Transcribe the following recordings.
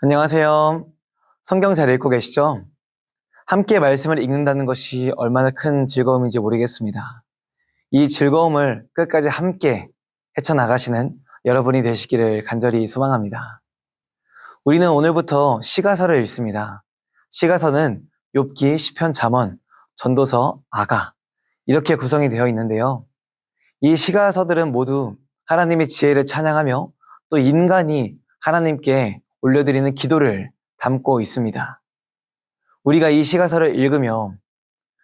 안녕하세요. 성경 잘 읽고 계시죠? 함께 말씀을 읽는다는 것이 얼마나 큰 즐거움인지 모르겠습니다. 이 즐거움을 끝까지 함께 헤쳐나가시는 여러분이 되시기를 간절히 소망합니다. 우리는 오늘부터 시가서를 읽습니다. 시가서는 욥기, 시편, 잠언, 전도서, 아가 이렇게 구성이 되어 있는데요. 이 시가서들은 모두 하나님의 지혜를 찬양하며 또 인간이 하나님께 올려드리는 기도를 담고 있습니다. 우리가 이 시가서를 읽으며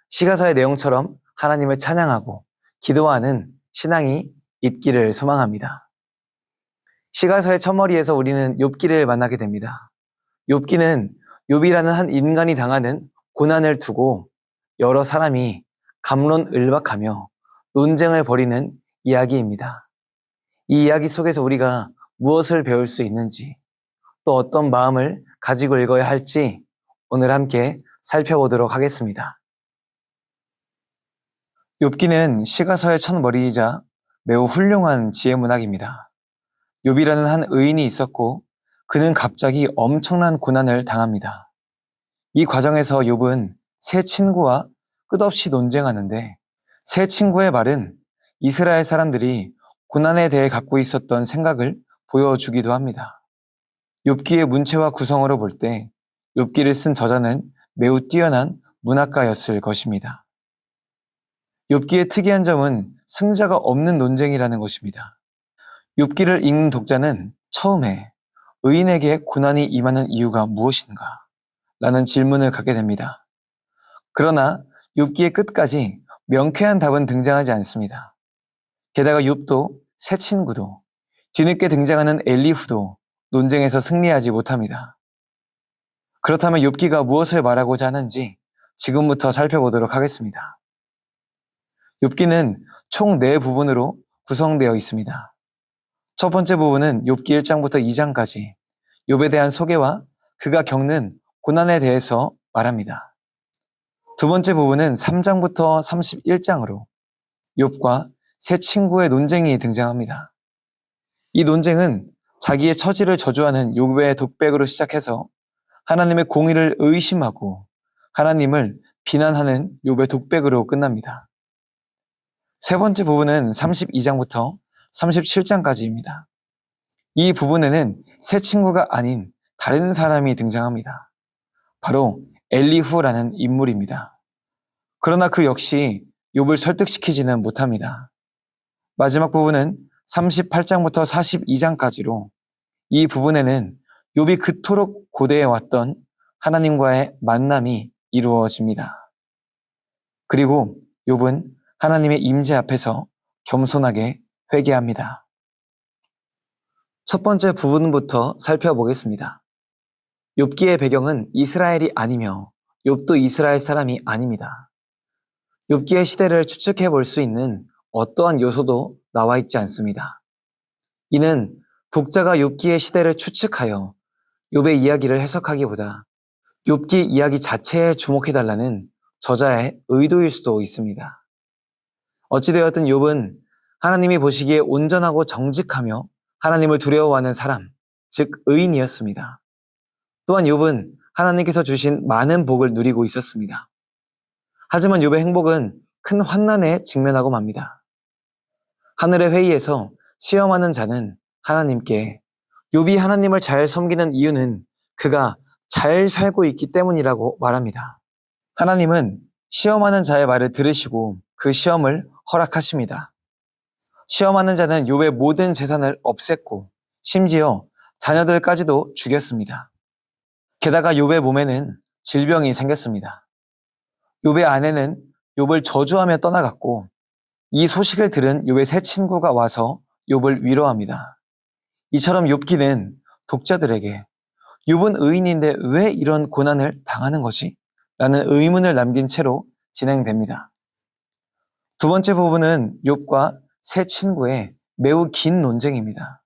시가서의 내용처럼 하나님을 찬양하고 기도하는 신앙이 있기를 소망합니다. 시가서의 첫머리에서 우리는 욥기를 만나게 됩니다. 욥기는 욥이라는 한 인간이 당하는 고난을 두고 여러 사람이 갑론을박하며 논쟁을 벌이는 이야기입니다. 이 이야기 속에서 우리가 무엇을 배울 수 있는지, 또 어떤 마음을 가지고 읽어야 할지 오늘 함께 살펴보도록 하겠습니다. 욥기는 시가서의 첫머리이자 매우 훌륭한 지혜문학입니다. 욥이라는 한 의인이 있었고 그는 갑자기 엄청난 고난을 당합니다. 이 과정에서 욥은 세 친구와 끝없이 논쟁하는데 세 친구의 말은 이스라엘 사람들이 고난에 대해 갖고 있었던 생각을 보여주기도 합니다. 욥기의 문체와 구성으로 볼 때 욥기를 쓴 저자는 매우 뛰어난 문학가였을 것입니다. 욥기의 특이한 점은 승자가 없는 논쟁이라는 것입니다. 욥기를 읽는 독자는 처음에 의인에게 고난이 임하는 이유가 무엇인가? 라는 질문을 갖게 됩니다. 그러나 욥기의 끝까지 명쾌한 답은 등장하지 않습니다. 게다가 욥도 세 친구도 뒤늦게 등장하는 엘리후도 논쟁에서 승리하지 못합니다. 그렇다면 욥기가 무엇을 말하고자 하는지 지금부터 살펴보도록 하겠습니다. 욥기는 총 4부분으로 구성되어 있습니다. 첫 번째 부분은 욥기 1장부터 2장까지 욥에 대한 소개와 그가 겪는 고난에 대해서 말합니다. 두 번째 부분은 3장부터 31장으로 욥과 세 친구의 논쟁이 등장합니다. 이 논쟁은 자기의 처지를 저주하는 욥의 독백으로 시작해서 하나님의 공의를 의심하고 하나님을 비난하는 욥의 독백으로 끝납니다. 세 번째 부분은 32장부터 37장까지입니다. 이 부분에는 세 친구가 아닌 다른 사람이 등장합니다. 바로 엘리후라는 인물입니다. 그러나 그 역시 욥을 설득시키지는 못합니다. 마지막 부분은 38장부터 42장까지로 이 부분에는 욥이 그토록 고대해 왔던 하나님과의 만남이 이루어집니다. 그리고 욥은 하나님의 임재 앞에서 겸손하게 회개합니다. 첫 번째 부분부터 살펴보겠습니다. 욥기의 배경은 이스라엘이 아니며 욥도 이스라엘 사람이 아닙니다. 욥기의 시대를 추측해 볼 수 있는 어떠한 요소도 나와 있지 않습니다. 이는 독자가 욥기의 시대를 추측하여 욥의 이야기를 해석하기보다 욥기 이야기 자체에 주목해달라는 저자의 의도일 수도 있습니다. 어찌되었든 욥은 하나님이 보시기에 온전하고 정직하며 하나님을 두려워하는 사람, 즉 의인이었습니다. 또한 욥은 하나님께서 주신 많은 복을 누리고 있었습니다. 하지만 욥의 행복은 큰 환난에 직면하고 맙니다. 하늘의 회의에서 시험하는 자는 하나님께 욥이 하나님을 잘 섬기는 이유는 그가 잘 살고 있기 때문이라고 말합니다. 하나님은 시험하는 자의 말을 들으시고 그 시험을 허락하십니다. 시험하는 자는 욥의 모든 재산을 없앴고 심지어 자녀들까지도 죽였습니다. 게다가 욥의 몸에는 질병이 생겼습니다. 욥의 아내는 욥을 저주하며 떠나갔고 이 소식을 들은 욥의 세 친구가 와서 욥을 위로합니다. 이처럼 욥기는 독자들에게 욥은 의인인데 왜 이런 고난을 당하는 거지? 라는 의문을 남긴 채로 진행됩니다. 두 번째 부분은 욥과 세 친구의 매우 긴 논쟁입니다.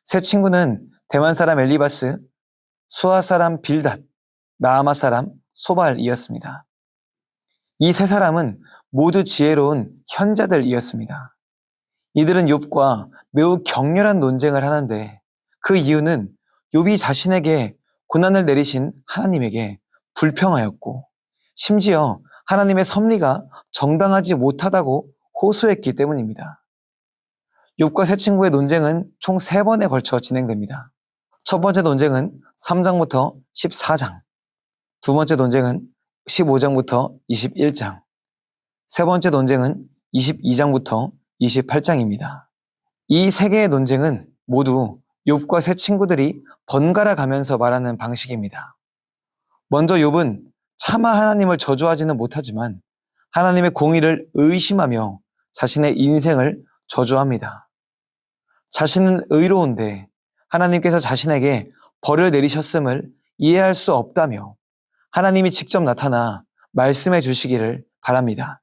세 친구는 대만 사람 엘리바스, 수아 사람 빌닷, 나아마 사람 소발이었습니다. 이 세 사람은 모두 지혜로운 현자들이었습니다. 이들은 욥과 매우 격렬한 논쟁을 하는데 그 이유는 욥이 자신에게 고난을 내리신 하나님에게 불평하였고 심지어 하나님의 섭리가 정당하지 못하다고 호소했기 때문입니다. 욥과 세 친구의 논쟁은 총 3번에 걸쳐 진행됩니다. 첫 번째 논쟁은 3장부터 14장, 두 번째 논쟁은 15장부터 21장, 세 번째 논쟁은 22장부터 28장입니다. 이 3개의 논쟁은 모두 욥과 세 친구들이 번갈아 가면서 말하는 방식입니다. 먼저 욥은 차마 하나님을 저주하지는 못하지만 하나님의 공의를 의심하며 자신의 인생을 저주합니다. 자신은 의로운데 하나님께서 자신에게 벌을 내리셨음을 이해할 수 없다며 하나님이 직접 나타나 말씀해 주시기를 바랍니다.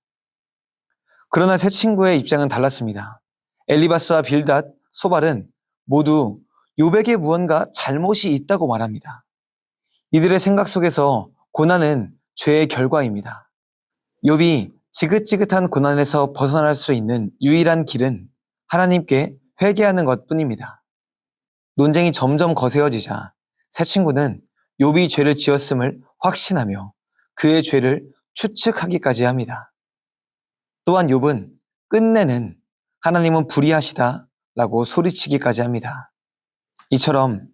그러나 세 친구의 입장은 달랐습니다. 엘리바스와 빌닷, 소발은 모두 욥에게 무언가 잘못이 있다고 말합니다. 이들의 생각 속에서 고난은 죄의 결과입니다. 욥이 지긋지긋한 고난에서 벗어날 수 있는 유일한 길은 하나님께 회개하는 것뿐입니다. 논쟁이 점점 거세어지자 세 친구는 욥이 죄를 지었음을 확신하며 그의 죄를 추측하기까지 합니다. 또한 욥은 끝내는 하나님은 불의하시다 라고 소리치기까지 합니다. 이처럼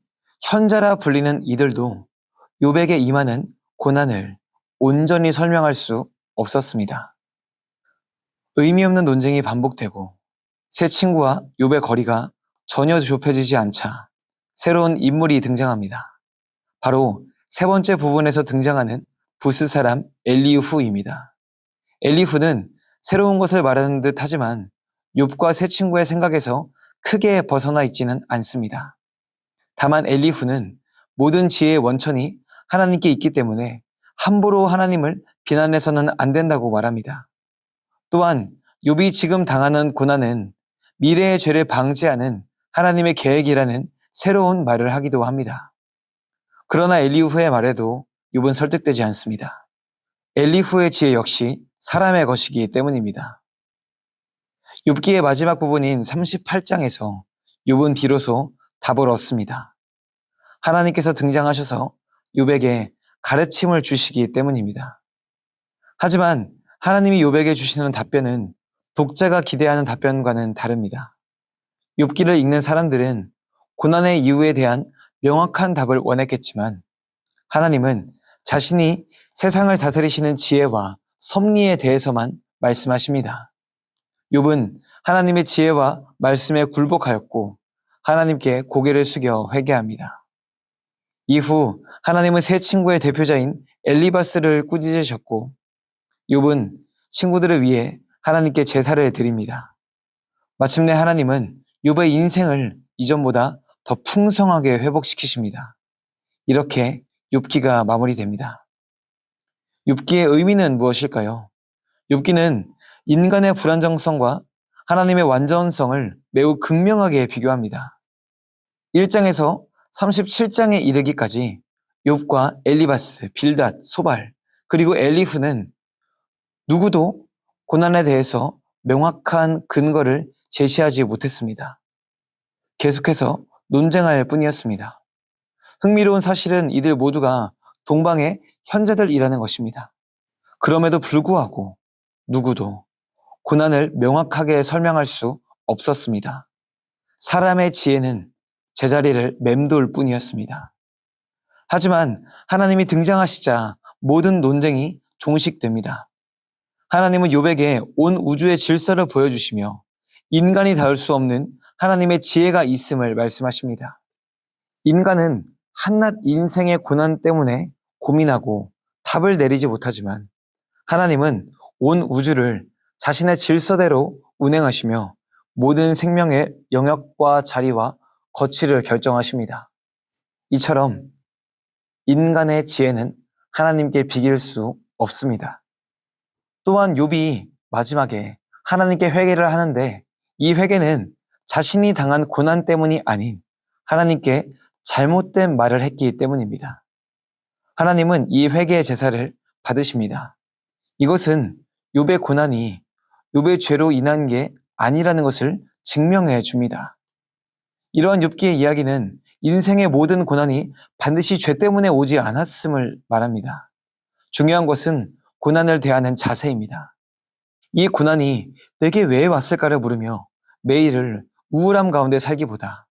현자라 불리는 이들도 욥에게 임하는 고난을 온전히 설명할 수 없었습니다. 의미 없는 논쟁이 반복되고 세 친구와 욥의 거리가 전혀 좁혀지지 않자 새로운 인물이 등장합니다. 바로 세 번째 부분에서 등장하는 부스 사람 엘리후입니다. 엘리후는 새로운 것을 말하는 듯 하지만 욥과 세 친구의 생각에서 크게 벗어나 있지는 않습니다. 다만 엘리후는 모든 지혜의 원천이 하나님께 있기 때문에 함부로 하나님을 비난해서는 안 된다고 말합니다. 또한 욥이 지금 당하는 고난은 미래의 죄를 방지하는 하나님의 계획이라는 새로운 말을 하기도 합니다. 그러나 엘리후의 말에도 욥은 설득되지 않습니다. 엘리후의 지혜 역시 사람의 것이기 때문입니다. 욥기의 마지막 부분인 38장에서 욥은 비로소 답을 얻습니다. 하나님께서 등장하셔서 욥에게 가르침을 주시기 때문입니다. 하지만 하나님이 욥에게 주시는 답변은 독자가 기대하는 답변과는 다릅니다. 욥기를 읽는 사람들은 고난의 이유에 대한 명확한 답을 원했겠지만 하나님은 자신이 세상을 다스리시는 지혜와 섭리에 대해서만 말씀하십니다. 욥은 하나님의 지혜와 말씀에 굴복하였고 하나님께 고개를 숙여 회개합니다. 이후 하나님은 세 친구의 대표자인 엘리바스를 꾸짖으셨고 욥은 친구들을 위해 하나님께 제사를 드립니다. 마침내 하나님은 욥의 인생을 이전보다 더 풍성하게 회복시키십니다. 이렇게 욥기가 마무리됩니다. 욥기의 의미는 무엇일까요? 욥기는 인간의 불안정성과 하나님의 완전성을 매우 극명하게 비교합니다. 1장에서 37장에 이르기까지 욥과 엘리바스, 빌닷, 소발, 그리고 엘리후는 누구도 고난에 대해서 명확한 근거를 제시하지 못했습니다. 계속해서 논쟁할 뿐이었습니다. 흥미로운 사실은 이들 모두가 동방의 현자들이라는 것입니다. 그럼에도 불구하고 누구도 고난을 명확하게 설명할 수 없었습니다. 사람의 지혜는 제자리를 맴돌 뿐이었습니다. 하지만 하나님이 등장하시자 모든 논쟁이 종식됩니다. 하나님은 욥에게 온 우주의 질서를 보여주시며 인간이 닿을 수 없는 하나님의 지혜가 있음을 말씀하십니다. 인간은 한낱 인생의 고난 때문에 고민하고 답을 내리지 못하지만 하나님은 온 우주를 자신의 질서대로 운행하시며 모든 생명의 영역과 자리와 거취를 결정하십니다. 이처럼 인간의 지혜는 하나님께 비길 수 없습니다. 또한 욥이 마지막에 하나님께 회개를 하는데 이 회개는 자신이 당한 고난 때문이 아닌 하나님께 잘못된 말을 했기 때문입니다. 하나님은 이 회개의 제사를 받으십니다. 이것은 욥의 고난이 욥의 죄로 인한 게 아니라는 것을 증명해 줍니다. 이러한 욥기의 이야기는 인생의 모든 고난이 반드시 죄 때문에 오지 않았음을 말합니다. 중요한 것은 고난을 대하는 자세입니다. 이 고난이 내게 왜 왔을까를 물으며 매일을 우울함 가운데 살기보다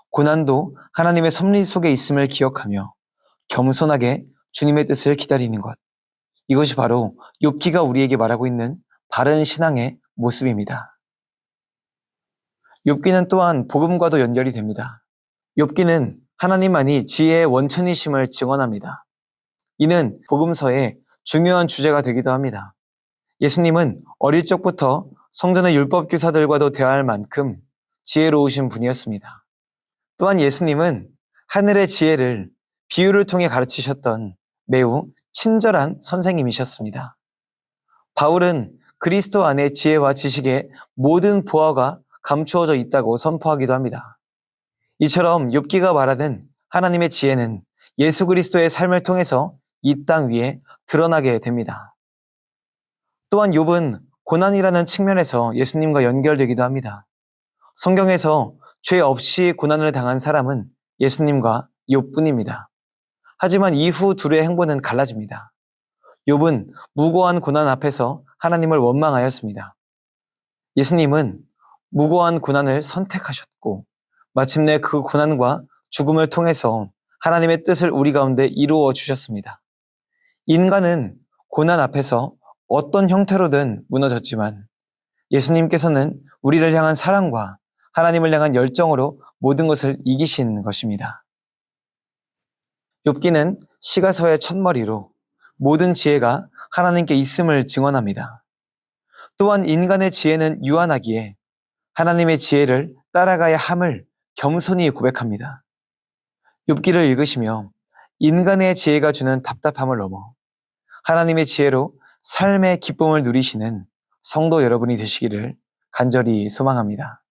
고난도 하나님의 섭리 속에 있음을 기억하며 겸손하게 주님의 뜻을 기다리는 것. 이것이 바로 욥기가 우리에게 말하고 있는 바른 신앙의 모습입니다. 욥기는 또한 복음과도 연결이 됩니다. 욥기는 하나님만이 지혜의 원천이심을 증언합니다. 이는 복음서의 중요한 주제가 되기도 합니다. 예수님은 어릴 적부터 성전의 율법 교사들과도 대화할 만큼 지혜로우신 분이었습니다. 또한 예수님은 하늘의 지혜를 비유를 통해 가르치셨던 매우 친절한 선생님이셨습니다. 바울은 그리스도 안에 지혜와 지식의 모든 보화가 감추어져 있다고 선포하기도 합니다. 이처럼 욥기가 말하는 하나님의 지혜는 예수 그리스도의 삶을 통해서 이 땅 위에 드러나게 됩니다. 또한 욥은 고난이라는 측면에서 예수님과 연결되기도 합니다. 성경에서 죄 없이 고난을 당한 사람은 예수님과 욥뿐입니다. 하지만 이후 둘의 행보는 갈라집니다. 욥은 무고한 고난 앞에서 하나님을 원망하였습니다. 예수님은 무고한 고난을 선택하셨고 마침내 그 고난과 죽음을 통해서 하나님의 뜻을 우리 가운데 이루어 주셨습니다. 인간은 고난 앞에서 어떤 형태로든 무너졌지만 예수님께서는 우리를 향한 사랑과 하나님을 향한 열정으로 모든 것을 이기신 것입니다. 욥기는 시가서의 첫머리로 모든 지혜가 하나님께 있음을 증언합니다. 또한 인간의 지혜는 유한하기에 하나님의 지혜를 따라가야 함을 겸손히 고백합니다. 욥기를 읽으시며 인간의 지혜가 주는 답답함을 넘어 하나님의 지혜로 삶의 기쁨을 누리시는 성도 여러분이 되시기를 간절히 소망합니다.